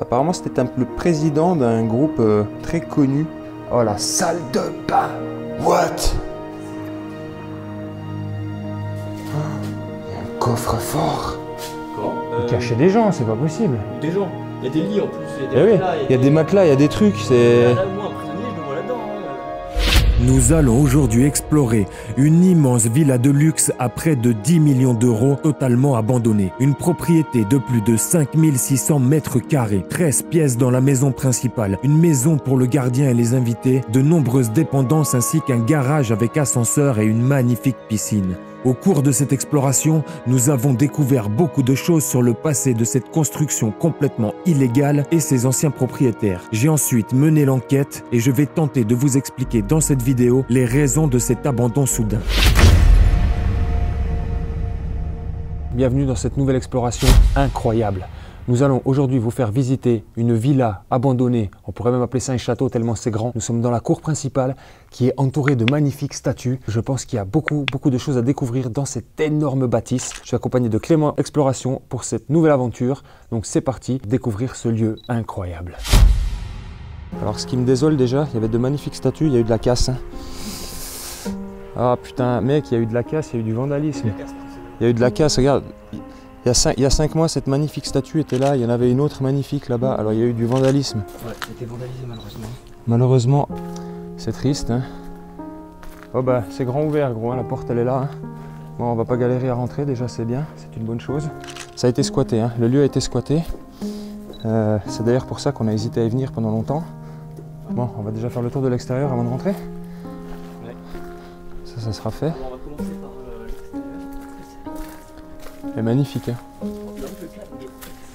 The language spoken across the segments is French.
Apparemment, c'était le président d'un groupe très connu. Oh, la salle de bain! What? Il y a un coffre-fort. Il cachait des gens, c'est pas possible. Des gens. Il y a des lits en plus. Il y a des matelas, il y a des trucs. C'est... Là, moi, un prisonnier, je me vois là-dedans. Nous allons aujourd'hui explorer une immense villa de luxe à près de 10 millions d'euros totalement abandonnée. Une propriété de plus de 5600 mètres carrés, 13 pièces dans la maison principale, une maison pour le gardien et les invités, de nombreuses dépendances ainsi qu'un garage avec ascenseur et une magnifique piscine. Au cours de cette exploration, nous avons découvert beaucoup de choses sur le passé de cette construction complètement illégale et ses anciens propriétaires. J'ai ensuite mené l'enquête et je vais tenter de vous expliquer dans cette vidéo les raisons de cet abandon soudain. Bienvenue dans cette nouvelle exploration incroyable. Nous allons aujourd'hui vous faire visiter une villa abandonnée, on pourrait même appeler ça un château tellement c'est grand. Nous sommes dans la cour principale qui est entourée de magnifiques statues. Je pense qu'il y a beaucoup de choses à découvrir dans cette énorme bâtisse. Je suis accompagné de Clément Exploration pour cette nouvelle aventure. Donc c'est parti, découvrir ce lieu incroyable. Alors ce qui me désole déjà, il y avait de magnifiques statues, il y a eu de la casse. Ah putain, mec, il y a eu de la casse, il y a eu du vandalisme. Il y a eu de la casse, regarde. Il y a 5 mois, cette magnifique statue était là, il y en avait une autre magnifique là-bas, alors il y a eu du vandalisme. Ouais, elle était vandalisée malheureusement. Malheureusement, c'est triste. Hein. Oh bah, c'est grand ouvert gros, hein, la porte elle est là. Hein. Bon, on va pas galérer à rentrer, déjà c'est bien, c'est une bonne chose. Ça a été squatté, hein. Le lieu a été squatté. C'est d'ailleurs pour ça qu'on a hésité à y venir pendant longtemps. Bon, on va déjà faire le tour de l'extérieur avant de rentrer. Ouais. Ça sera fait. On va commencer par l'extérieur. Elle est magnifique.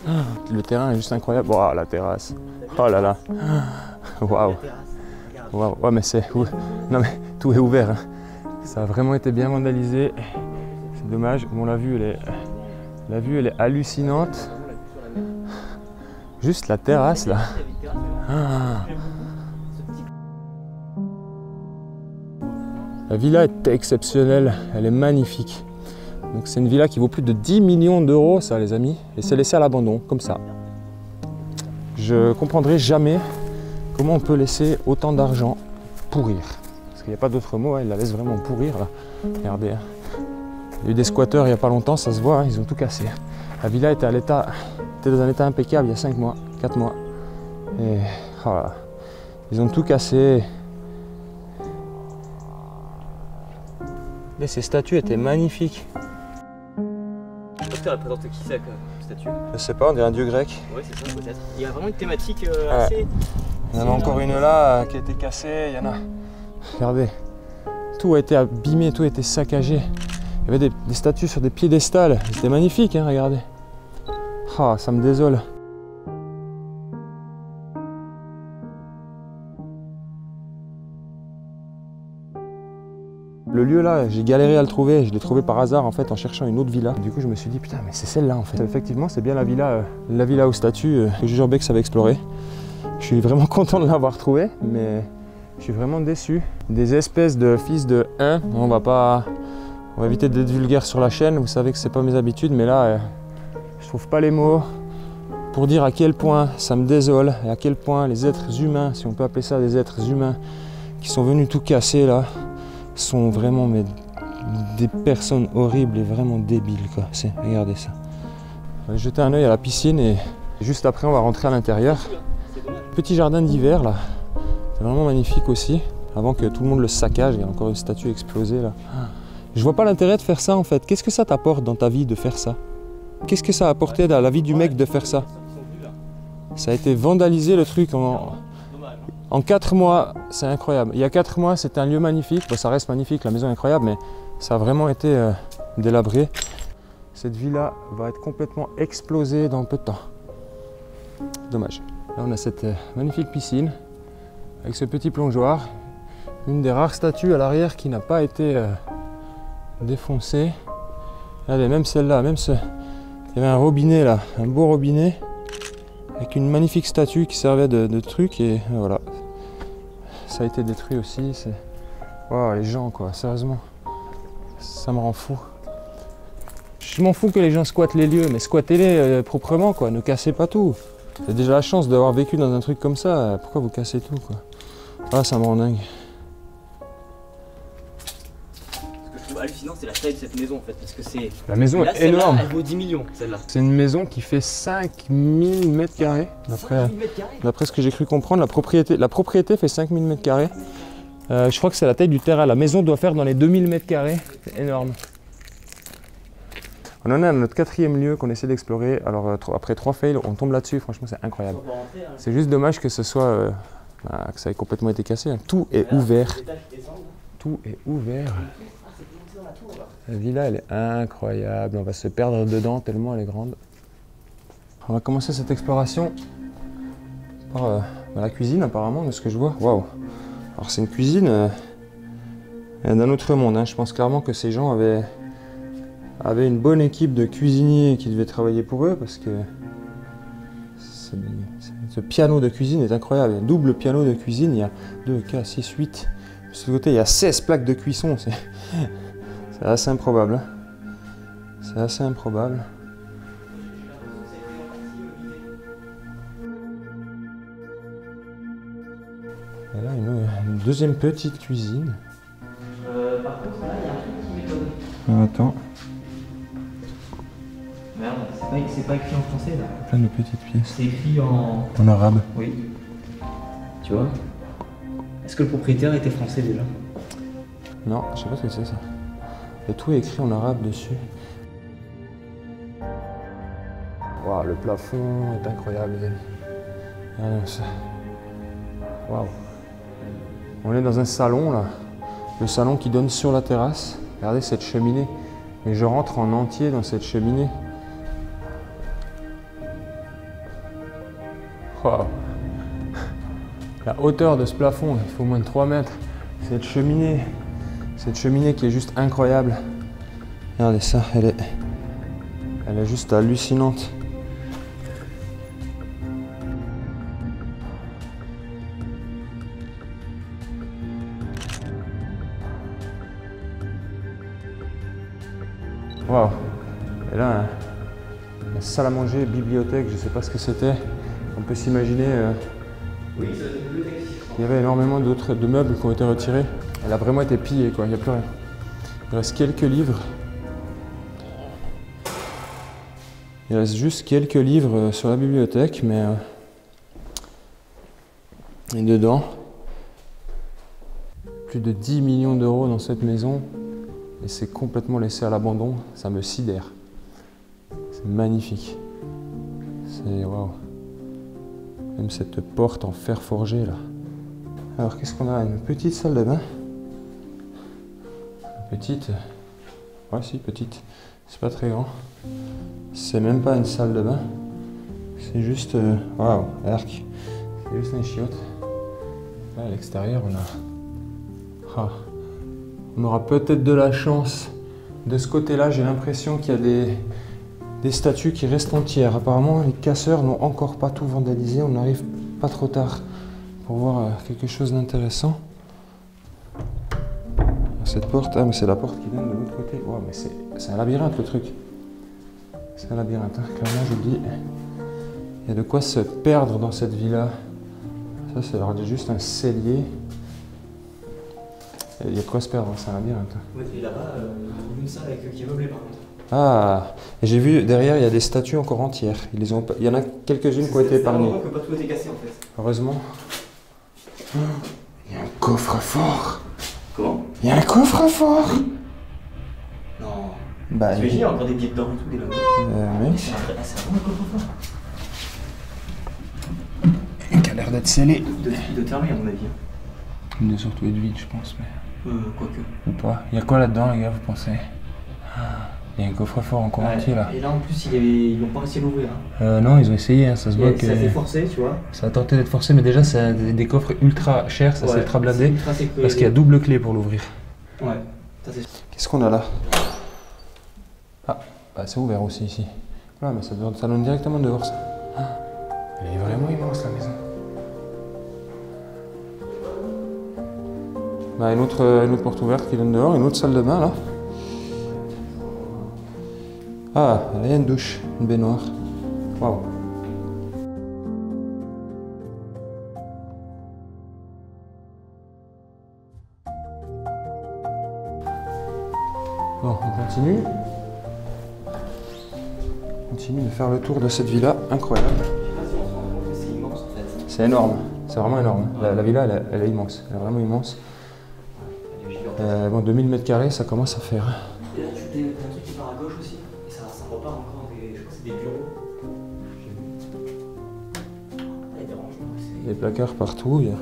Hein. Le terrain est juste incroyable. Wow, la terrasse. Oh là là. Waouh. Wow. Ouais, mais c'est. Non, mais tout est ouvert. Hein. Ça a vraiment été bien vandalisé. C'est dommage. Bon, la vue, elle est hallucinante. Juste la terrasse là. La villa est exceptionnelle. Elle est magnifique. Donc c'est une villa qui vaut plus de 10 millions d'euros, ça les amis, et c'est laissé à l'abandon, comme ça. Je comprendrai jamais comment on peut laisser autant d'argent pourrir. Parce qu'il n'y a pas d'autre mot, hein, ils la laissent vraiment pourrir là. Regardez, hein. Il y a eu des squatteurs il n'y a pas longtemps, ça se voit, hein, ils ont tout cassé. La villa était dans un état impeccable il y a 5 mois, 4 mois. Et oh là, ils ont tout cassé. Et ces statues étaient magnifiques. Elle représente qui ça comme statue? Je sais pas, on dirait un dieu grec. Ouais, c'est ça peut-être. Il y a vraiment une thématique assez... Il y en a encore une là qui a été cassée, il y en a... Regardez, tout a été abîmé, tout a été saccagé. Il y avait des statues sur des piédestals, c'était magnifique, hein, regardez. Ah, ça me désole. Le lieu là, j'ai galéré à le trouver, je l'ai trouvé par hasard en fait en cherchant une autre villa. Du coup je me suis dit putain mais c'est celle-là en fait. Effectivement c'est bien la villa aux statues que Jurbex avait explorée. Je suis vraiment content de l'avoir trouvée, mais je suis vraiment déçu. Des espèces de fils de 1, on va éviter d'être vulgaire sur la chaîne, vous savez que c'est pas mes habitudes, mais là je trouve pas les mots pour dire à quel point ça me désole et à quel point les êtres humains, si on peut appeler ça des êtres humains, qui sont venus tout casser là, sont vraiment des personnes horribles et vraiment débiles quoi. Regardez ça. On va jeter un œil à la piscine et juste après on va rentrer à l'intérieur. Petit jardin d'hiver là, c'est vraiment magnifique aussi. Avant que tout le monde le saccage, il y a encore une statue explosée là. Je vois pas l'intérêt de faire ça en fait. Qu'est-ce que ça t'apporte dans ta vie de faire ça? Qu'est-ce que ça a apporté à la vie du mec de faire ça? Ça a été vandalisé le truc en 4 mois, c'est incroyable. Il y a 4 mois, c'était un lieu magnifique. Bon, ça reste magnifique, la maison est incroyable, mais ça a vraiment été délabré. Cette villa va être complètement explosée dans peu de temps. Dommage. Là, on a cette magnifique piscine avec ce petit plongeoir. Une des rares statues à l'arrière qui n'a pas été défoncée. Regardez, même celle-là, il y avait un robinet là, un beau robinet avec une magnifique statue qui servait de truc et voilà. Ça a été détruit aussi. Wow, les gens quoi, sérieusement, ça me rend fou. Je m'en fous que les gens squattent les lieux, mais squattez-les proprement quoi, ne cassez pas tout. J'ai déjà la chance d'avoir vécu dans un truc comme ça, pourquoi vous cassez tout quoi? Ah, ça me rend dingue. Ce que je trouve hallucinant, c'est la taille de cette maison en fait, parce que c'est... La maison est énorme. Elle vaut 10 millions, celle-là. C'est une maison qui fait 5000 mètres carrés. D'après ce que j'ai cru comprendre, la propriété fait 5000 mètres carrés. Je crois que c'est la taille du terrain. La maison doit faire dans les 2000 mètres carrés. C'est énorme. On en est à notre 4e lieu qu'on essaie d'explorer. Alors après 3 fails, on tombe là-dessus. Franchement, c'est incroyable. C'est juste dommage que ce soit, que ça ait complètement été cassé. Hein. Tout est ouvert. Tout est ouvert. La villa, elle est incroyable. On va se perdre dedans tellement elle est grande. On va commencer cette exploration par la cuisine, apparemment, de ce que je vois. Waouh! Alors, c'est une cuisine d'un autre monde. Hein. Je pense clairement que ces gens avaient une bonne équipe de cuisiniers qui devaient travailler pour eux parce que ce piano de cuisine est incroyable. Il y a un double piano de cuisine. Il y a 2, 4, 6, 8. De ce côté, il y a 16 plaques de cuisson. C'est assez improbable. Hein. C'est assez improbable. Et là, une deuxième petite cuisine. Par contre, là, il y a un truc qui m'étonne. Attends. Merde, c'est pas écrit en français là. Plein de petites pièces. C'est écrit en arabe. Oui. Tu vois? Est-ce que le propriétaire était français déjà? Non, je sais pas ce que c'est ça. Et tout est écrit en arabe dessus. Waouh, le plafond est incroyable, les amis. Regardez ça. Waouh. On est dans un salon là. Le salon qui donne sur la terrasse. Regardez cette cheminée. Mais je rentre en entier dans cette cheminée. Waouh. La hauteur de ce plafond, il faut moins de 3 mètres. Cette cheminée qui est juste incroyable. Regardez ça, elle est juste hallucinante. Waouh. Et là, la salle à manger, bibliothèque, je sais pas ce que c'était. On peut s'imaginer. Oui, c'est une bibliothèque. Il y avait énormément de meubles qui ont été retirés. Elle a vraiment été pillée, quoi. Il n'y a plus rien. Il reste quelques livres. Il reste juste quelques livres sur la bibliothèque, mais et dedans, plus de 10 millions d'euros dans cette maison, et c'est complètement laissé à l'abandon. Ça me sidère. C'est magnifique. C'est waouh. Même cette porte en fer forgé là. Alors qu'est-ce qu'on a? Une petite salle de bain. Petite. Ouais si, petite. C'est pas très grand. C'est même pas une salle de bain. C'est juste... waouh, arc. C'est juste un chiotte. Là à l'extérieur on a... Ah. On aura peut-être de la chance. De ce côté-là, j'ai l'impression qu'il y a des statues qui restent entières. Apparemment, les casseurs n'ont encore pas tout vandalisé. On n'arrive pas trop tard pour voir quelque chose d'intéressant. Cette porte, ah mais c'est la porte qui donne de l'autre côté. Ouais, mais c'est un labyrinthe le truc. C'est un labyrinthe, hein. Clairement je le dis. Il y a de quoi se perdre dans cette villa. Ça c'est juste un cellier. Il y a de quoi se perdre, c'est un labyrinthe. Ouais, et là-bas, une salle qui est meublée par contre. Ah, et j'ai vu derrière, il y a des statues encore entières. Il y en a quelques-unes qui ont été épargnées. C'est que pas tout été cassé en fait. Heureusement. Oh, il y a un coffre-fort. Comment? Il y a un coffre-fort. Non. Bah, t'imagines, il y a encore des billets dedans et tout, des là. Mais c'est vraiment un coffre-fort. qui a l'air d'être scellé. De fermer à mon avis. Il doit surtout être vide, je pense. Mais... Quoique. Ou pas. Il y a quoi là-dedans, les gars, vous pensez? Il y a un coffre-fort encore entier là. Et là en plus, ils n'ont pas réussi à l'ouvrir. Hein. Non, ils ont essayé, hein, ça se voit que. Ça a été forcé, tu vois. Ça a tenté d'être forcé, mais déjà, c'est des coffres ultra chers, ça c'est ultra blindé. Parce qu'il y a double clé pour l'ouvrir. Ouais, ça c'est. Qu'est-ce qu'on a là? Ah, bah, c'est ouvert aussi ici. Ouais, mais ça donne directement dehors ça. Elle est vraiment immense la maison. Bah, une autre porte ouverte qui donne dehors, une autre salle de bain là. Ah, là il y a une douche, une baignoire. Waouh. Bon, on continue. On continue de faire le tour de cette villa incroyable. C'est immense en fait. C'est énorme, c'est vraiment énorme. La villa, elle est immense, elle est vraiment immense. Bon, 2000 m², ça commence à faire. Et là, tu as un truc qui part à gauche aussi. Et ça repart encore. Je crois que c'est des bureaux. Il y a des rangements. Des placards partout. Il y a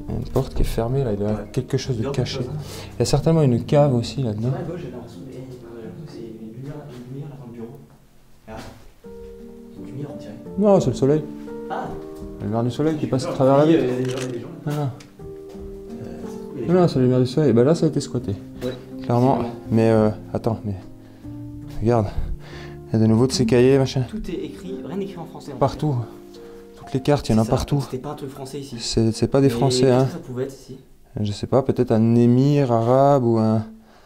une porte qui est fermée là, il y a quelque chose de caché. Il y a certainement une cave aussi là-dedans. À gauche, j'ai l'impression que c'est une lumière là dans le bureau. Ah, une lumière, on dirait. Non, c'est le soleil. Ah, La lumière du soleil qui passe à travers la vitre. Non, non, c'est la lumière du soleil. Bah là, ça a été squatté. Ouais. Clairement. Mais attends, mais regarde. Il y a de nouveau de ces cahiers, machin. Tout est écrit, rien écrit en français. Partout. Toutes les cartes, il y en a partout. C'était pas un truc français ici. C'est pas des Français, hein. Qu'est-ce que ça pouvait être ici? Je sais pas, peut-être un émir arabe ou un...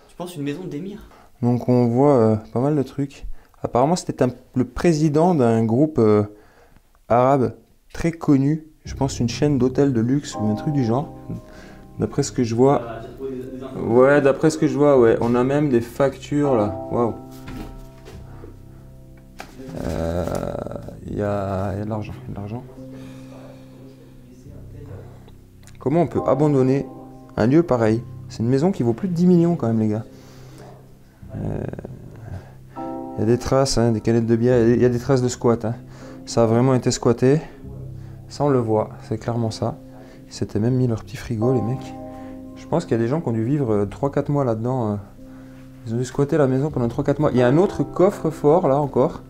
Tu penses une maison d'émir? Donc on voit pas mal de trucs. Apparemment c'était le président d'un groupe arabe très connu. Je pense une chaîne d'hôtels de luxe ou un truc du genre. D'après ce que je vois... Ouais, d'après ce que je vois, ouais. On a même des factures là. Waouh. Il y a de l'argent, il y a de l'argent. Comment on peut abandonner un lieu pareil? C'est une maison qui vaut plus de 10 millions quand même, les gars. Il y a des traces, hein, des canettes de bière, il y a des traces de squat. Hein. Ça a vraiment été squatté. Ça, on le voit, c'est clairement ça. Ils s'étaient même mis leur petit frigo, les mecs. Je pense qu'il y a des gens qui ont dû vivre 3-4 mois là-dedans. Ils ont dû squatter la maison pendant 3-4 mois. Il y a un autre coffre-fort, là, encore.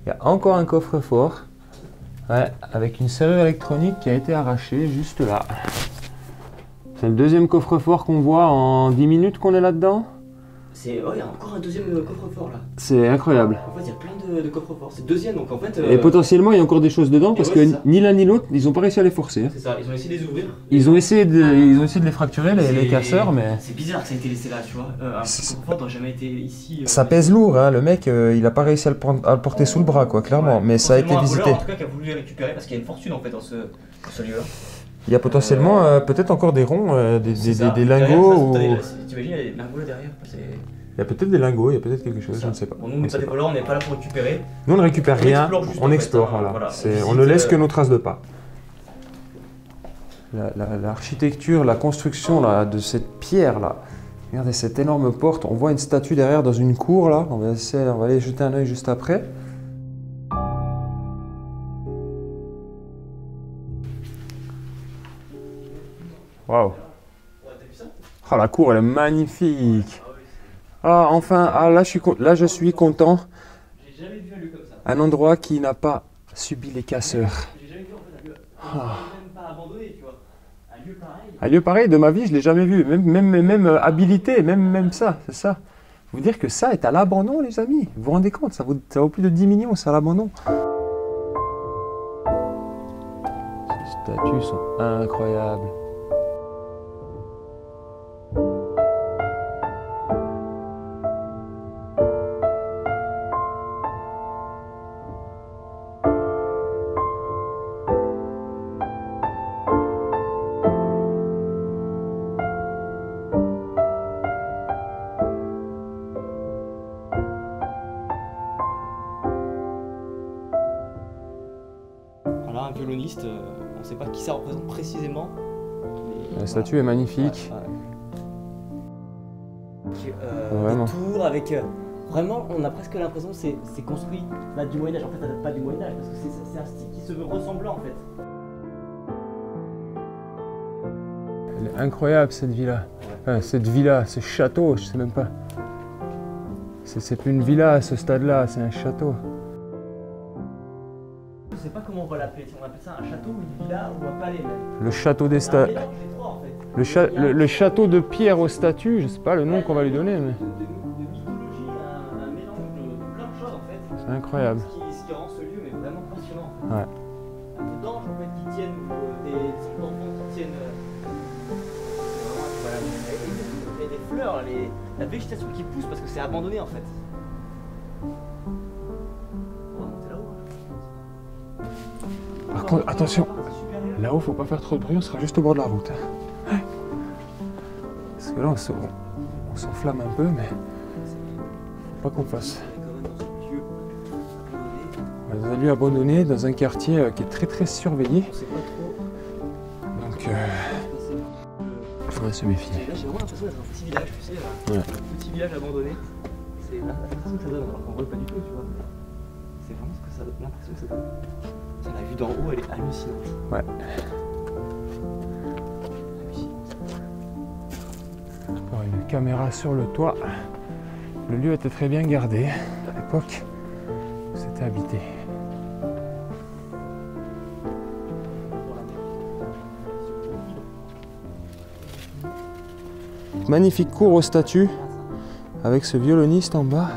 Il y a encore un coffre-fort. Ouais, avec une serrure électronique qui a été arrachée juste là. C'est le deuxième coffre-fort qu'on voit en 10 minutes qu'on est là-dedans. Il y a encore un deuxième coffre-fort là. C'est incroyable. En fait, il y a plein de coffres-forts. C'est le deuxième, donc en fait... Et potentiellement, il y a encore des choses dedans parce que ni l'un ni l'autre, ils n'ont pas réussi à les forcer. Hein. C'est ça, ils ont essayé de les ouvrir. Ils ont essayé de les fracturer, les casseurs, mais... C'est bizarre que ça ait été laissé là, tu vois. Un coffre-fort n'a jamais été ici. Ça pèse lourd, hein. Le mec, il a pas réussi à le porter sous le bras, quoi, clairement. Ouais, mais ça a été visité. En tout cas, qui a voulu les récupérer parce qu'il y a une fortune en fait dans ce lieu-là. Il y a potentiellement peut-être encore des ronds, des lingots. Ou... T'imagines, il y a des lingots là derrière. Il y a peut-être des lingots, il y a peut-être quelque chose, je ne sais pas. Bon, nous, on n'est pas des voleurs, on n'est pas là pour récupérer. Nous, on ne récupère rien, on explore, voilà. On ne laisse que nos traces de pas. L'architecture, la construction là, de cette pierre là, regardez cette énorme porte, on voit une statue derrière dans une cour là, on va aller jeter un œil juste après. Waouh! Oh, la cour elle est magnifique! Ah enfin, là je suis content. J'ai jamais vu un lieu comme ça. Un endroit qui n'a pas subi les casseurs. J'ai jamais vu en fait un lieu même pas abandonné, tu vois. Un lieu pareil. Un lieu pareil de ma vie, je l'ai jamais vu. Même habilité, même ça, c'est ça. Vous dire que ça est à l'abandon, les amis. Vous vous rendez compte, ça vaut plus de 10 millions, c'est à l'abandon. Ces statues sont incroyables. Un violoniste, on ne sait pas qui ça représente précisément. La statue est magnifique. Vraiment. Des tours avec... vraiment, on a presque l'impression que c'est construit là, du Moyen-Âge. En fait, ça date pas du Moyen-Âge, parce que c'est un style qui se veut ressemblant en fait. Elle est incroyable cette villa. Enfin, cette villa, ce château, je sais même pas. C'est plus une villa à ce stade-là, c'est un château. Je sais pas comment on va l'appeler, si on appelle ça un château ou une villa ou un palais même. Le château des statues. En fait. Le château de pierre aux statues, je sais pas le nom qu'on va lui donner. Mais... De mythologie, un mélange de plein de choses en fait. C'est incroyable. Ce qui rend ce lieu mais vraiment passionnant. En fait. Ouais. Un peu d'anges en fait qui tiennent, des enfants qui tiennent. Voilà. Et des fleurs, la végétation qui pousse parce que c'est abandonné en fait. Par contre, attention, là-haut, faut pas faire trop de bruit, on sera juste au bord de la route. Parce que là, on s'enflamme un peu, mais faut pas qu'on fasse. Dans un lieu abandonné, dans un quartier qui est très surveillé. On sait pas trop. Donc, on va se méfier. Là, j'ai vraiment l'impression d'être un petit village, tu sais. Ouais. Un petit village abandonné. C'est l'impression que ça donne, alors qu'en vrai, pas du tout, tu vois. C'est vraiment ce que ça donne, l'impression que ça donne. La vue d'en haut, elle est hallucinante. Ouais. Alors, une caméra sur le toit. Le lieu était très bien gardé à l'époque où c'était habité. Magnifique cour aux statues avec ce violoniste en bas.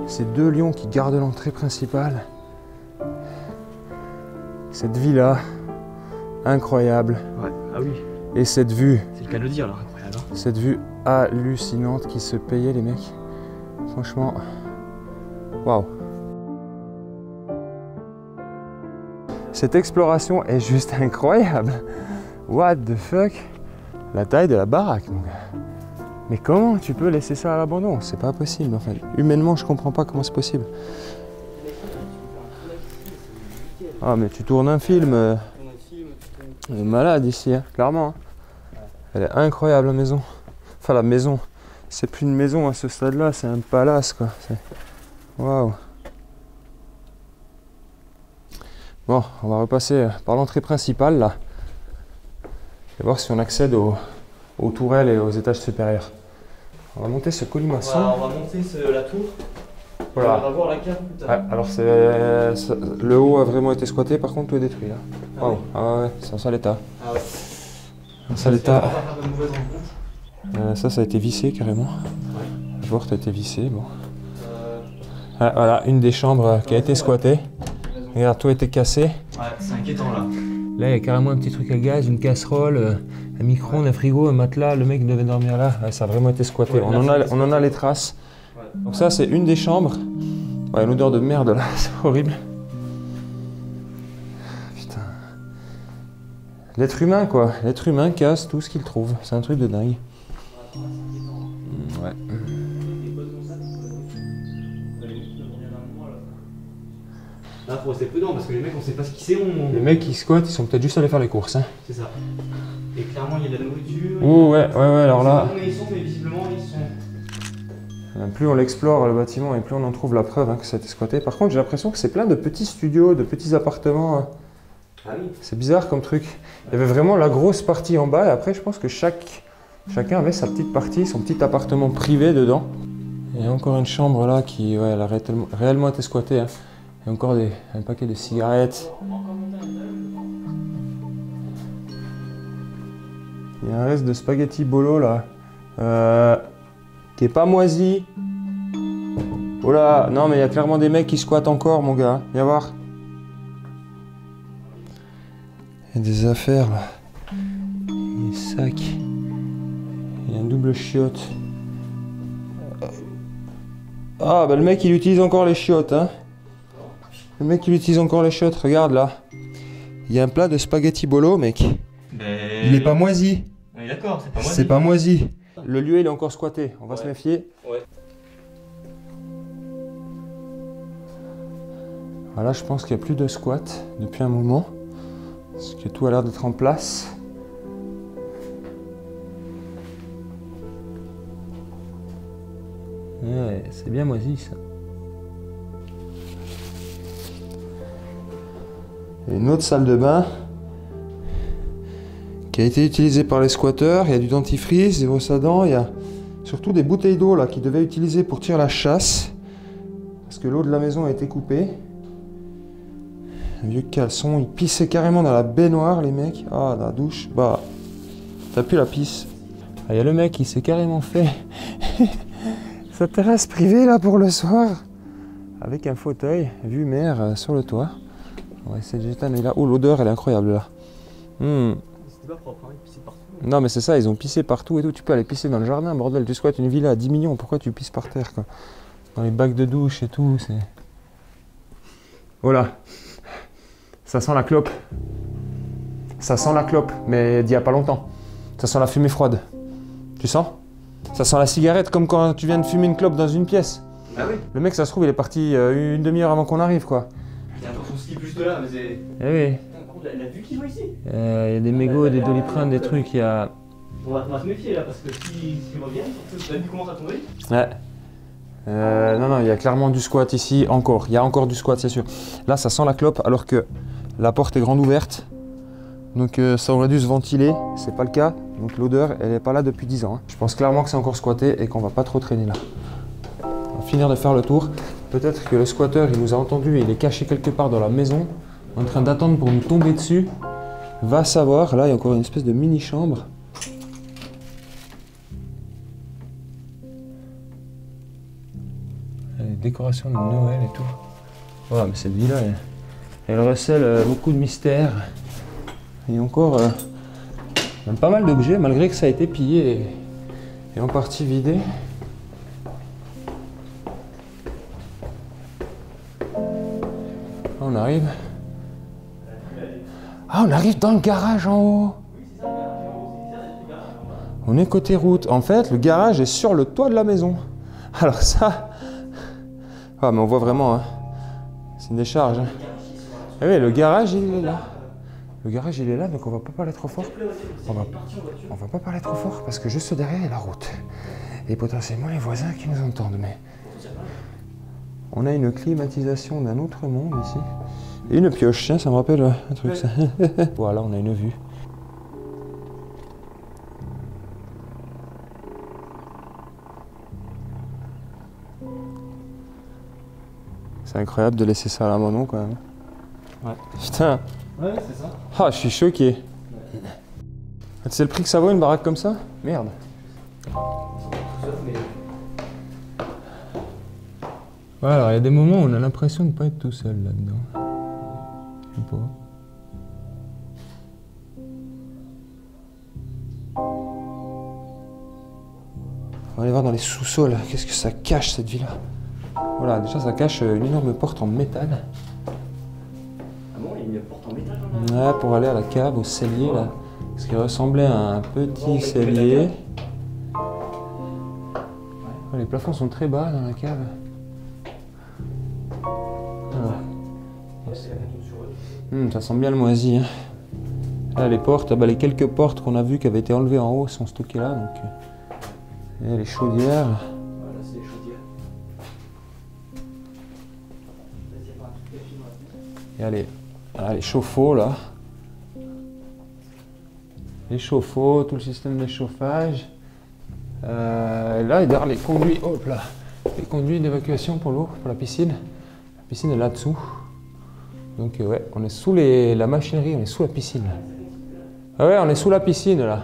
Ces deux lions qui gardent l'entrée principale. Cette villa incroyable. Ouais, ah oui. Et cette vue. C'est le cas de le dire, alors incroyable. Cette vue hallucinante qui se payait, les mecs. Franchement, waouh. Cette exploration est juste incroyable. What the fuck? La taille de la baraque, mon gars. Mais comment tu peux laisser ça à l'abandon? C'est pas possible, enfin. Humainement, je comprends pas comment c'est possible. Ah, mais tu tournes un film. Malade ici, hein, clairement. Hein. Elle est incroyable, la maison. Enfin, la maison. C'est plus une maison à ce stade-là, c'est un palace, quoi. Waouh. Bon, on va repasser par l'entrée principale, là. Et voir si on accède aux tourelles et aux étages supérieurs. On va monter ce colimaçon. Voilà, on va monter la tour. Voilà. On va voir la cave plus tard. Ouais, alors le haut a vraiment été squatté, par contre tout est détruit là. Ah Waouh. ouais. Ah ouais, c'est un sale état. Ah ouais. Un sale état. On va pas faire de mauvaises rencontres. Ça a été vissé carrément. La porte a été vissée, bon. Ah, voilà, une des chambres qui a été squattée. Regarde, tout a été cassé. Ouais, c'est inquiétant là. Là, il y a carrément un petit truc à gaz, une casserole, un micro-ondes, un frigo, un matelas. Le mec devait dormir là. Ouais, ça a vraiment été squatté. Ouais, on en a les traces. Ouais. Donc ça, c'est une des chambres. Ouais, une odeur de merde là, c'est horrible. Putain. L'être humain, quoi. L'être humain casse tout ce qu'il trouve. C'est un truc de dingue. Ouais. Là, faut rester prudent parce que les mecs, on sait pas ce qu'ils c'est. Les mecs qui squattent, ils sont peut-être juste allés faire les courses. Hein. C'est ça. Et clairement, il y a de la nourriture. Oh, ouais, alors là. Mais visiblement, ils sont. Plus on l'explore le bâtiment et plus on en trouve la preuve que ça a été squatté. Par contre, j'ai l'impression que c'est plein de petits studios, de petits appartements. Ah oui. C'est bizarre comme truc. Il y avait vraiment la grosse partie en bas et après, je pense que chacun avait sa petite partie, son petit appartement privé dedans. Il y a encore une chambre là qui elle a réellement été squattée. Hein. Il y a encore un paquet de cigarettes. Il y a un reste de spaghetti bolo là. Qui est pas moisi. Oh là, non mais il y a clairement des mecs qui squattent encore, mon gars. Viens voir. Il y a des affaires là. Des sacs. Il y a un double chiotte. Ah bah le mec il utilise encore les chiottes, hein. Le mec il utilise encore les chiottes, regarde là. Il y a un plat de spaghetti bolo, mec. Mais... Il est pas moisi. On est d'accord, c'est pas moisi. C'est pas moisi. Le lieu il est encore squatté, on va se méfier. Ouais. Voilà, je pense qu'il n'y a plus de squat depuis un moment. Parce que tout a l'air d'être en place. Ouais, c'est bien moisi ça. Et une autre salle de bain qui a été utilisée par les squatteurs. Il y a du dentifrice, des brosses à dents, il y a surtout des bouteilles d'eau là qu'ils devaient utiliser pour tirer la chasse. Parce que l'eau de la maison a été coupée. Un vieux caleçon, ils pissaient carrément dans la baignoire les mecs. Ah, dans la douche, bah, t'as plus la pisse. Ah, il y a le mec qui s'est carrément fait sa terrasse privée là pour le soir. Avec un fauteuil, vue mer sur le toit. On va essayer de jeter un œil là. Oh, l'odeur elle est incroyable là. C'était pas propre, hein, ils pissaient partout. Non mais c'est ça, ils ont pissé partout et tout. Tu peux aller pisser dans le jardin, bordel. Tu squattes une villa à 10 millions, pourquoi tu pisses par terre quoi? Dans les bacs de douche et tout, c'est... Voilà. Ça sent la clope. Ça sent la clope, mais d'il y a pas longtemps. Ça sent la fumée froide. Tu sens? Ça sent la cigarette comme quand tu viens de fumer une clope dans une pièce. Ah oui. Le mec, ça se trouve, il est parti une demi-heure avant qu'on arrive, quoi. J'ai l'impression qu'il plus de là, mais c'est... Eh oui. Par contre, la vue qu'ils ont ici. Il y a des mégots, des doliprane, des trucs, il y a... On va se méfier là, parce que s'ils reviennent, surtout que la vue commence à tomber. Ouais. Non, il y a clairement du squat ici, encore. Il y a encore du squat, c'est sûr. Là, ça sent la clope, alors que la porte est grande ouverte. Donc ça aurait dû se ventiler, c'est pas le cas. Donc l'odeur, elle est pas là depuis 10 ans. Hein. Je pense clairement que c'est encore squatté et qu'on va pas trop traîner là. On va finir de faire le tour. Peut-être que le squatteur, il nous a entendu et il est caché quelque part dans la maison, en train d'attendre pour nous tomber dessus. Va savoir. Là, il y a encore une espèce de mini-chambre. Les décorations de Noël et tout. Voilà, mais cette villa, elle recèle beaucoup de mystères. Et encore même pas mal d'objets, malgré que ça a été pillé et en partie vidé. Là, on arrive. Ah, on arrive dans le garage en haut. On est côté route. En fait, le garage est sur le toit de la maison. Alors ça... Ah, mais on voit vraiment, hein. C'est une décharge. Hein. Ah oui, le garage, il est là. Le garage, il est là, donc on va pas parler trop fort. On va pas parler trop fort, parce que juste derrière, il y a la route. Et potentiellement, les voisins qui nous entendent. Mais on a une climatisation d'un autre monde ici. Et une pioche, tiens, ça me rappelle un truc, ça. Voilà, on a une vue. C'est incroyable de laisser ça à l'abandon quand même. Ouais. Putain. Ouais, c'est ça. Ah, je suis choqué. Ouais. C'est le prix que ça vaut une baraque comme ça? Merde. Ouais, alors il y a des moments où on a l'impression de ne pas être tout seul là-dedans. Je sais pas. On va aller voir dans les sous-sols. Qu'est-ce que ça cache cette villa? Voilà, déjà ça cache une énorme porte en métal. Ah bon, il y a une porte en métal là? Ouais, pour aller à la cave, au cellier là. Ce qui ressemblait à un petit cellier. Ouais, les plafonds sont très bas dans la cave. Ça sent bien le moisi. Hein. Là, les portes, bah, les quelques portes qu'on a vues qui avaient été enlevées en haut sont stockées là. Donc, et les chaudières. Voilà, c'est les chaudières. Et allez, voilà, les chauffe-eau là. Les chauffe-eau, tout le système de chauffage. Et là, derrière les conduits, hop là, les conduits d'évacuation pour l'eau, pour la piscine. La piscine est là-dessous. Donc ouais, on est sous la machinerie, on est sous la piscine. Ah ouais, on est sous la piscine là.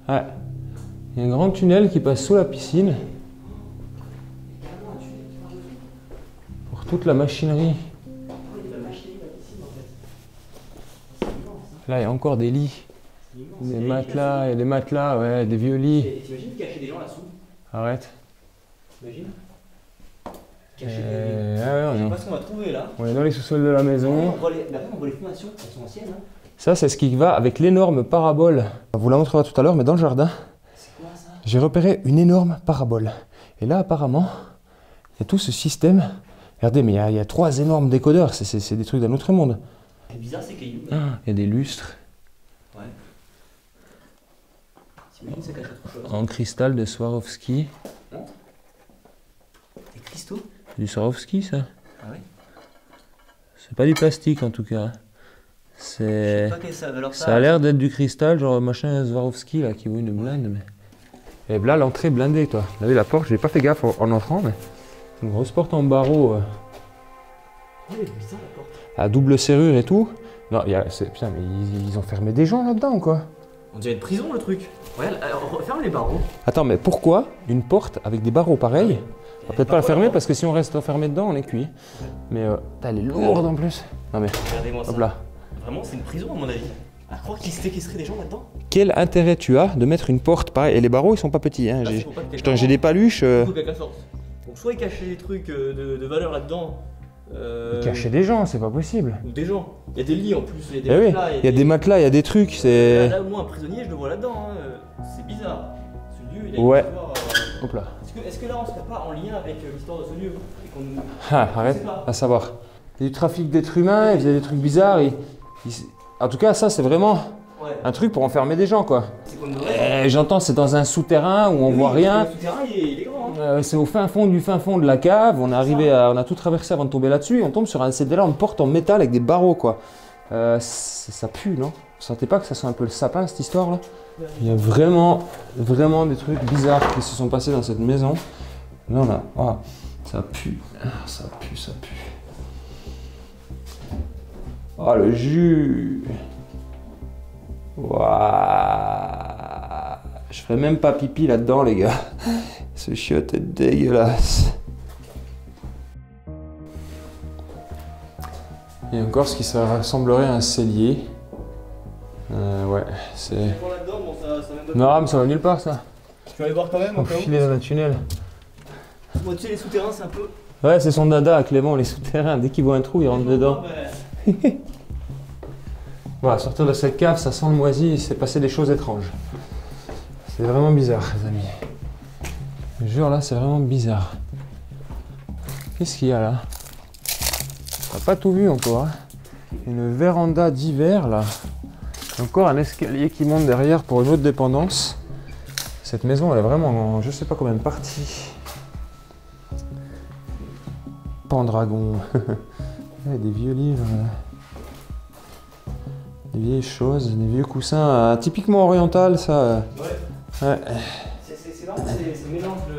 Ouais. Il y a un grand tunnel qui passe sous la piscine. Pour toute la machinerie. Là, il y a encore des lits. Des matelas, il y a des matelas, ouais, des vieux lits. T'imagines cacher des gens là-dessous? Arrête. T'imagines? Ouais, je sais pas ce qu'on va trouver là. On est dans les sous-sols de la maison. On voit les fondations, elles sont anciennes. Hein. Ça, c'est ce qui va avec l'énorme parabole. On vous la montrera tout à l'heure, mais dans le jardin, j'ai repéré une énorme parabole. Et là, apparemment, il y a tout ce système. Regardez, mais il y a 3 énormes décodeurs. C'est des trucs d'un autre monde. C'est bizarre ces cailloux. Il y a des lustres. Ouais. T'imagines, ça cache autre chose. En cristal de Swarovski. Des cristaux? Du Swarovski, ça? Ah oui. C'est pas du plastique en tout cas. C'est. Ça a l'air d'être du cristal, genre machin Swarovski là qui vaut une blinde. Mais... Et là, l'entrée blindée, toi. Vous avez la porte, j'ai pas fait gaffe en entrant, mais. Une grosse porte en barreau. Oh, il est bizarre la porte. À double serrure et tout. Non, putain, mais ils ont fermé des gens là-dedans, quoi. On dirait une prison le truc. Regarde, ferme les barreaux. Attends, mais pourquoi une porte avec des barreaux pareils? On va peut-être pas la fermer parce que si on reste enfermé dedans, on est cuit. Mais elle est lourde en plus. Non mais, regardez-moi ça. Hop là. Vraiment, c'est une prison à mon avis. À croire qu'il séquestrait des gens là-dedans. Quel intérêt tu as de mettre une porte pareille? Et les barreaux, ils sont pas petits. Hein. J'ai des paluches. Donc soit ils cachaient des trucs de valeur là-dedans. Cacher des gens, c'est pas possible. Ou des gens. Il y a des lits en plus, il y a des matelas. matelas. Il y a des matelas, il y a des trucs. Là, au moins un prisonnier, je le vois là-dedans. Hein. C'est bizarre. lieu et Ouais. Hop là. Est-ce que là on serait pas en lien avec l'histoire de ce lieu et qu'on... Ah, arrête, à savoir. Il y a du trafic d'êtres humains, ils faisaient des trucs bizarres. En tout cas, ça, c'est vraiment un truc pour enfermer des gens, quoi. J'entends, c'est dans un souterrain où on voit rien. Le souterrain, il est grand. Hein. C'est au fin fond de la cave. On est arrivé on a tout traversé avant de tomber là-dessus. Et on tombe sur c'est là une porte en métal avec des barreaux, quoi. Ça pue, non? Vous sentez pas que ça sent un peu le sapin, cette histoire-là? Il y a vraiment des trucs bizarres qui se sont passés dans cette maison. Là, on a... Oh, ça pue. Ça pue. Oh, le jus. Waouh. Je ferais même pas pipi là-dedans, les gars. Ce chiotte est dégueulasse. Il y a encore ce qui ressemblerait à un cellier. Ouais, c'est... Non, mais ça va nulle part, ça. Tu vas aller voir quand même. On filer dans un tunnel. Bon, tu sais, les souterrains, c'est un peu... Ouais, c'est son dada à Clément, les souterrains. Dès qu'il voit un trou, il rentre dedans. Bon, à sortir de cette cave, ça sent le moisi, il s'est passé des choses étranges. C'est vraiment bizarre, les amis. Je jure, là, c'est vraiment bizarre. Qu'est-ce qu'il y a là? On n'a pas tout vu encore. Hein. Une véranda d'hiver, là. Encore un escalier qui monte derrière pour une autre dépendance. Cette maison, elle est vraiment en je sais pas combien de parties. Pendragon. Il y a des vieux livres. Des vieilles choses, des vieux coussins typiquement oriental, ça. Ouais. C'est marrant, c'est le mélange de...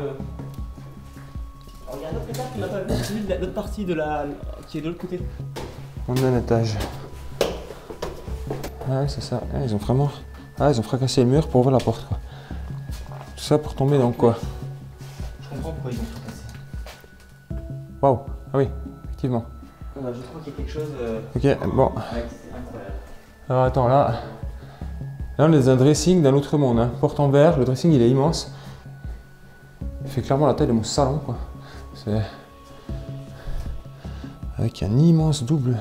Alors, il y a un autre étage qu'on n'a pas vu, celui de l'autre partie de la... qui est de l'autre côté. On a un étage. Ouais, c'est ça. Ouais, ils ont vraiment... Ah, ils ont fracassé le mur pour ouvrir la porte, quoi. Tout ça pour tomber dans quoi? Je comprends pourquoi ils ont fracassé. Waouh. Ah oui, effectivement. Je crois qu'il y a quelque chose... Ok, bon. Ouais, c'est incroyable. Alors attends, là on est dans un dressing d'un autre monde, hein. Porte en verre, le dressing il est immense. Il fait clairement la taille de mon salon, quoi. C'est... Avec un immense double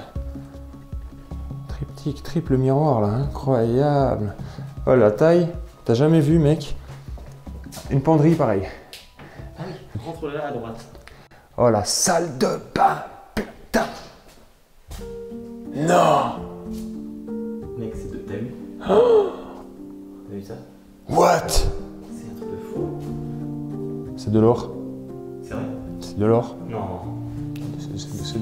triptyque, triple miroir là, incroyable. Oh la taille, t'as jamais vu mec, une penderie pareille. Ah oui, rentre là à droite. Oh la salle de bain, putain. Non. Mec, c'est de... T'as vu? Oh. T'as vu ça? What? C'est un truc de fou. C'est de l'or. C'est vrai? C'est de l'or. Non.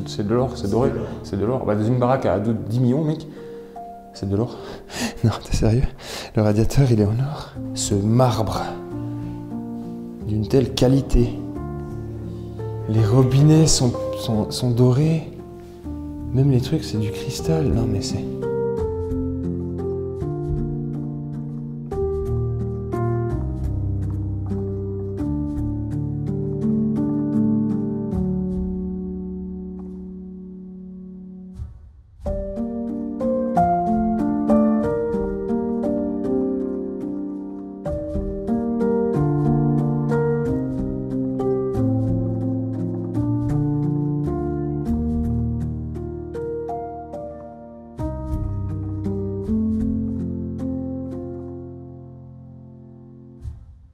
C'est de l'or, c'est doré. C'est de l'or. Bah, dans une baraque à 10 millions, mec. C'est de l'or. Non, t'es sérieux? Le radiateur, il est en or. Ce marbre, d'une telle qualité. Les robinets sont dorés. Même les trucs, c'est du cristal. Non, mais c'est...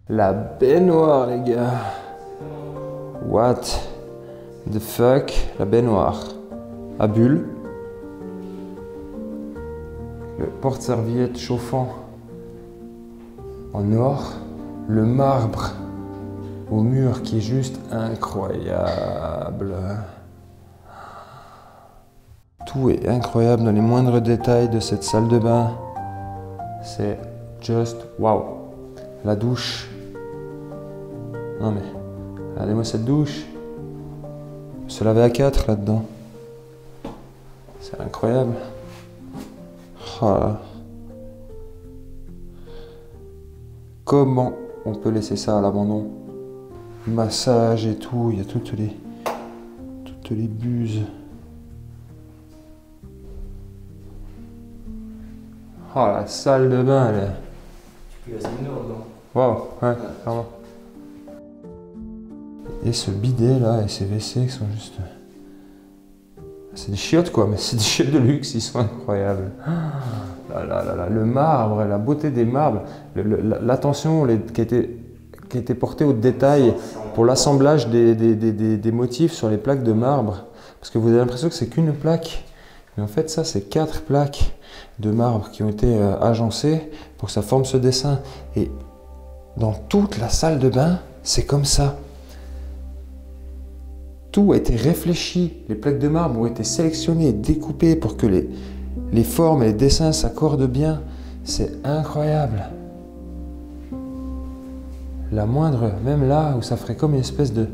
La baignoire, les gars. What the fuck? La baignoire. À bulles. Le porte-serviette chauffant en or. Le marbre au mur qui est juste incroyable. Tout est incroyable dans les moindres détails de cette salle de bain. C'est just wow. La douche. Non mais, regardez-moi cette douche. On se laver à 4 là-dedans. C'est incroyable. Oh là. Comment on peut laisser ça à l'abandon? Massage et tout, il y a toutes les buses. Oh la salle de bain, elle est... Tu peux y assigner dedans. Waouh, ouais, clairement. Et ce bidet là, et ces WC qui sont juste... C'est des chiottes quoi, mais c'est des chiottes de luxe, ils sont incroyables. Là, le marbre, la beauté des marbres, l'attention qui a été qui a été porté au détail pour l'assemblage des motifs sur les plaques de marbre. Parce que vous avez l'impression que c'est qu'une plaque. Mais en fait, ça, c'est 4 plaques de marbre qui ont été agencées pour que ça forme ce dessin. Et dans toute la salle de bain, c'est comme ça. Tout a été réfléchi. Les plaques de marbre ont été sélectionnées et découpées pour que les formes et les dessins s'accordent bien. C'est incroyable. La moindre, même là où ça ferait comme une espèce de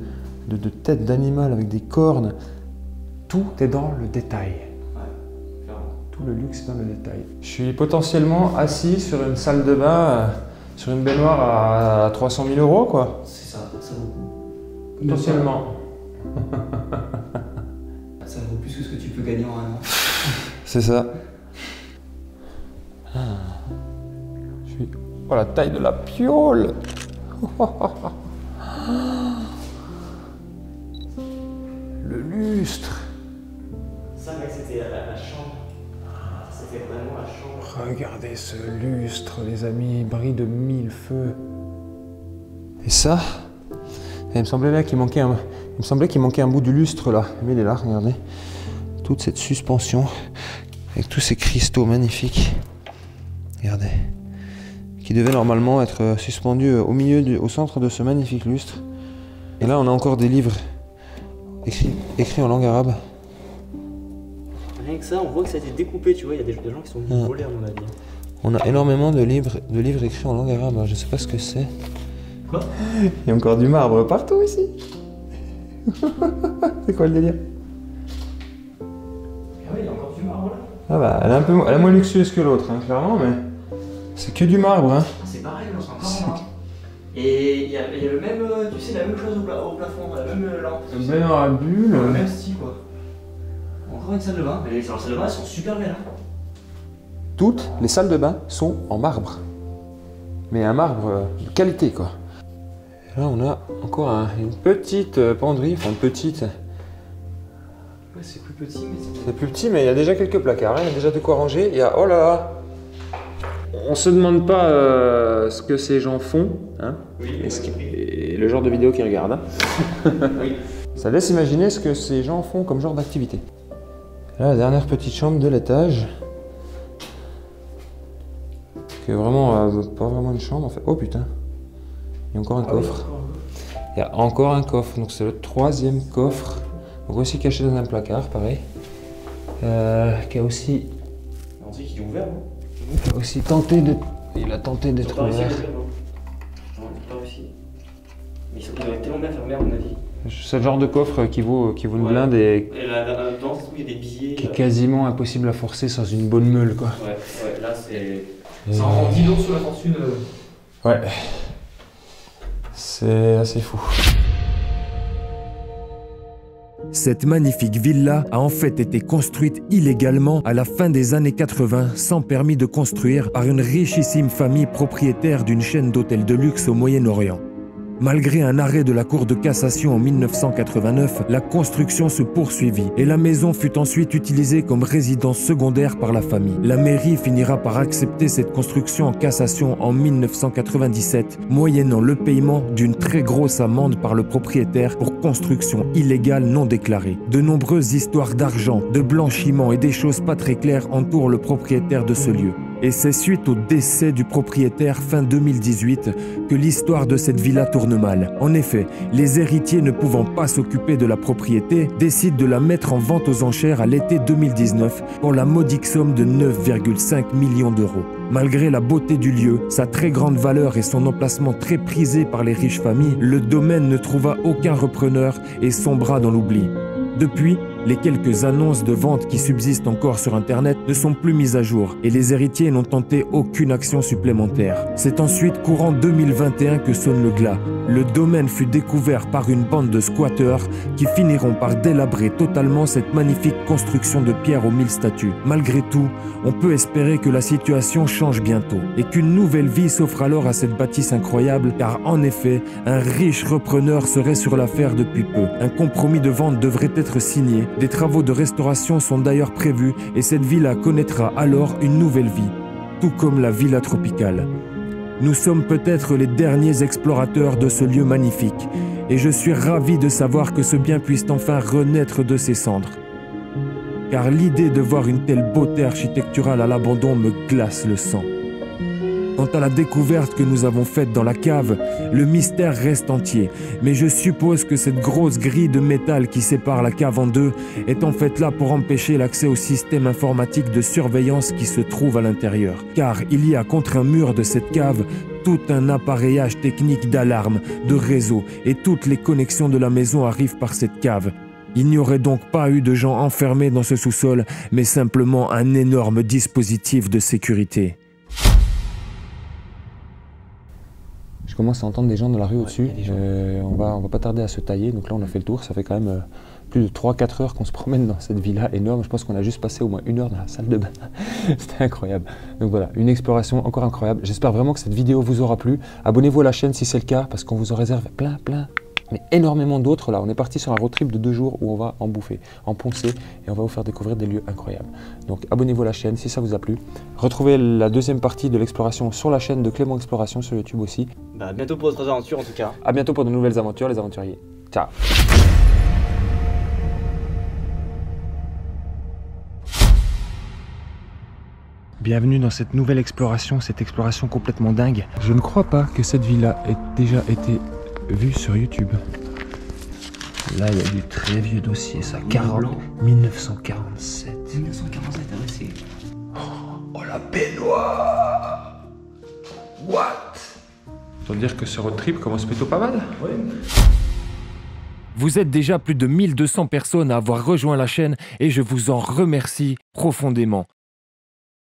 tête d'animal avec des cornes, tout est dans le détail. Tout le luxe est dans le détail. Je suis potentiellement assis sur une salle de bain, sur une baignoire à 300 000 €, quoi. C'est ça vaut. Potentiellement. Ça vaut plus que ce que tu peux gagner en un an. C'est ça. Je suis... Oh, la taille de la piole. Le lustre. Ça, mec, c'était la chambre. C'était vraiment la chambre. Regardez ce lustre, les amis, il brille de 1000 feux. Et ça, il me semblait là qu'il manquait un bout du lustre là. Mais il est là, regardez. Toute cette suspension avec tous ces cristaux magnifiques. Regardez. Qui devait normalement être suspendu au centre de ce magnifique lustre. Et là, on a encore des livres écrits en langue arabe. Rien que ça, on voit que ça a été découpé, tu vois, il y a des gens qui sont venus voler à mon avis. On a énormément de livres écrits en langue arabe, je sais pas ce que c'est. Quoi? Il y a encore du marbre partout ici. C'est quoi le délire? Ah oui, il y a encore du marbre là. Ah bah, elle est moins luxueuse que l'autre, hein, clairement, mais c'est que du marbre. Hein. Ah, c'est pareil, c'est encore marbre. Et il y a le même, tu sais, la même chose au plafond, la même lampe. Ben à bulle. Le même style quoi. Encore une salle de bain, mais les salles de bain elles sont super belles. Hein. Toutes les salles de bain sont en marbre. Mais un marbre de qualité quoi. Et là on a encore une petite penderie, enfin petite. Ouais, c'est plus petit, mais c'est plus petit, mais il y a déjà quelques placards, hein. Il y a déjà de quoi ranger. Il y a, oh là là. On se demande pas ce que ces gens font, hein, oui, et le genre de vidéo qu'ils regardent. Hein. Oui. Ça laisse imaginer ce que ces gens font comme genre d'activité. Là, la dernière petite chambre de l'étage. Qui est vraiment pas vraiment une chambre en fait. Oh putain, il y a encore un coffre. Il y a encore un coffre, donc c'est le 3e coffre. Donc aussi caché dans un placard, pareil. Qui a aussi. On dit qu'il est ouvert, non? Il a aussi tenté de. Il a tenté d'être ouvert. Non, pas réussi. Mais il doit être tellement bien fermé à mon avis. C'est le genre de coffre qui vaut une blinde et dans ce trou, il y a des billets. Qui est quasiment impossible à forcer sans une bonne meule, quoi. Ouais, là c'est. Ça en dit long sur la fortune. Ouais. C'est assez fou. Cette magnifique villa a en fait été construite illégalement à la fin des années 80 sans permis de construire par une richissime famille propriétaire d'une chaîne d'hôtels de luxe au Moyen-Orient. Malgré un arrêt de la Cour de cassation en 1989, la construction se poursuivit et la maison fut ensuite utilisée comme résidence secondaire par la famille. La mairie finira par accepter cette construction en cassation en 1997, moyennant le paiement d'une très grosse amende par le propriétaire pour construction illégale non déclarée. De nombreuses histoires d'argent, de blanchiment et des choses pas très claires entourent le propriétaire de ce lieu. Et c'est suite au décès du propriétaire fin 2018 que l'histoire de cette villa tourne mal. En effet, les héritiers ne pouvant pas s'occuper de la propriété décident de la mettre en vente aux enchères à l'été 2019 pour la modique somme de 9,5 millions d'euros. Malgré la beauté du lieu, sa très grande valeur et son emplacement très prisé par les riches familles, le domaine ne trouva aucun repreneur et sombra dans l'oubli. Depuis, les quelques annonces de vente qui subsistent encore sur Internet ne sont plus mises à jour et les héritiers n'ont tenté aucune action supplémentaire. C'est ensuite courant 2021 que sonne le glas. Le domaine fut découvert par une bande de squatteurs qui finiront par délabrer totalement cette magnifique construction de pierre aux 1000 statues. Malgré tout, on peut espérer que la situation change bientôt et qu'une nouvelle vie s'offre alors à cette bâtisse incroyable car en effet, un riche repreneur serait sur l'affaire depuis peu. Un compromis de vente devrait être signé. Des travaux de restauration sont d'ailleurs prévus et cette villa connaîtra alors une nouvelle vie, tout comme la villa tropicale. Nous sommes peut-être les derniers explorateurs de ce lieu magnifique et je suis ravi de savoir que ce bien puisse enfin renaître de ses cendres. Car l'idée de voir une telle beauté architecturale à l'abandon me glace le sang. Quant à la découverte que nous avons faite dans la cave, le mystère reste entier. Mais je suppose que cette grosse grille de métal qui sépare la cave en deux est en fait là pour empêcher l'accès au système informatique de surveillance qui se trouve à l'intérieur. Car il y a contre un mur de cette cave tout un appareillage technique d'alarme, de réseau et toutes les connexions de la maison arrivent par cette cave. Il n'y aurait donc pas eu de gens enfermés dans ce sous-sol, mais simplement un énorme dispositif de sécurité. Je commence à entendre des gens dans la rue au-dessus. On va pas tarder à se tailler. Donc là, on a fait le tour. Ça fait quand même plus de 3-4 heures qu'on se promène dans cette villa énorme. Je pense qu'on a juste passé au moins 1 heure dans la salle de bain. C'était incroyable. Donc voilà, une exploration encore incroyable. J'espère vraiment que cette vidéo vous aura plu. Abonnez-vous à la chaîne si c'est le cas, parce qu'on vous en réserve plein, mais énormément d'autres. Là, on est parti sur un road trip de 2 jours où on va en bouffer, en poncer, et on va vous faire découvrir des lieux incroyables. Donc abonnez-vous à la chaîne si ça vous a plu. Retrouvez la deuxième partie de l'exploration sur la chaîne de Clément Exploration sur YouTube aussi. Bah, à bientôt pour d'autres aventures en tout cas. À bientôt pour de nouvelles aventures, les aventuriers. Ciao. Bienvenue dans cette nouvelle exploration, cette exploration complètement dingue. Je ne crois pas que cette villa ait déjà été vue sur YouTube. Là, il y a du très vieux dossier, ça. 1947. 1947, c'est... Oh, la baignoire! What? Ça veut dire que ce road trip commence plutôt pas mal? Oui. Vous êtes déjà plus de 1200 personnes à avoir rejoint la chaîne et je vous en remercie profondément.